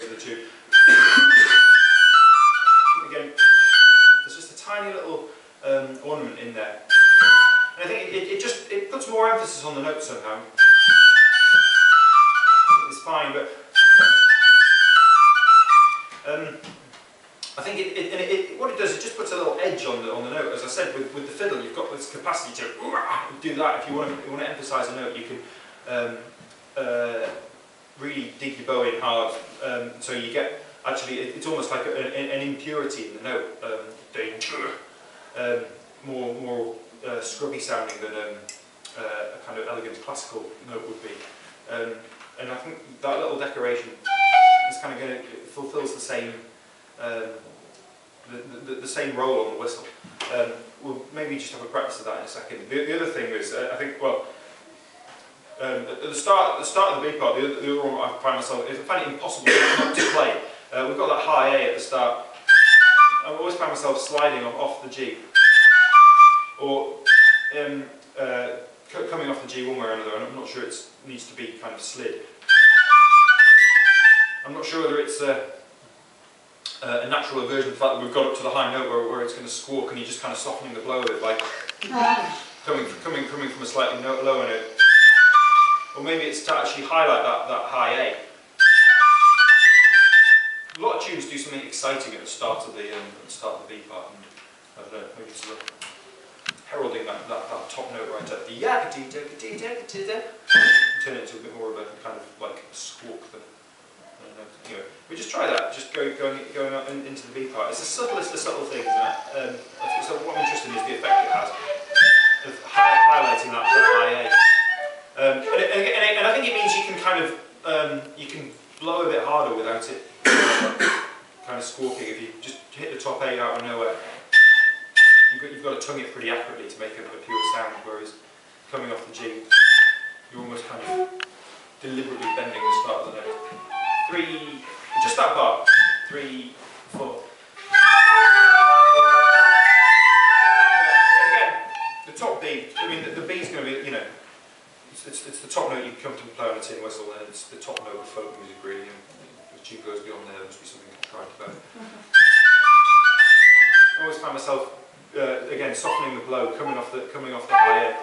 of the tune. Again, there's just a tiny little ornament in there. And I think it puts more emphasis on the note somehow. It's fine, but I think what it does, it just puts a little edge on the note. As I said, with the fiddle, you've got this capacity to do that. If you want to emphasise a note, you can really dig your bow in hard. So you get actually, it's almost like an impurity in the note. More scrubby sounding than a kind of elegant classical note would be. And I think that little decoration is kind of going to fulfills the same the same role on the whistle. We'll maybe just have a practice of that in a second. The other thing is, I think, well, at the start of the B part, the other one I find it impossible not to play. We've got that high A at the start. I always find myself sliding off the G, or coming off the G one way or another, and I'm not sure it needs to be kind of slid. I'm not sure whether it's a natural aversion to the fact that we've got up to the high note where it's going to squawk, and you're just kind of softening the blow of it by coming from a slightly lower note. Or maybe it's to actually highlight that high A. A lot of tunes do something exciting at the start of the B part, and I don't know, maybe it's heralding that top note right at the turn it into a bit more of a kind of like a squawk. Anyway, we just try that, just going up into the B part. It's the subtlest of subtle things, isn't it? So what I'm interested in is the effect it has of highlighting that high A. And I think it means you can kind of you can blow a bit harder without it kind of squawking. If you just hit the top A out of nowhere, you've got to tongue it pretty accurately to make a pure sound. Whereas coming off the G, you're almost kind of deliberately bending the start of the note. 3, just that bar. 3, 4. And again, the top B. I mean, the B's going to be, you know. It's the top note you can comfortably play on a tin whistle, and it's the top note of folk music, really. And if the tune goes beyond there must be something I'm trying to play. I always find myself again softening the blow, coming off the high A.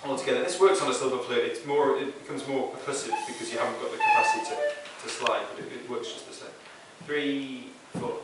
Altogether, this works on a silver flute. It becomes more percussive because you haven't got the capacity to slide, but it works just the same. 3, 4.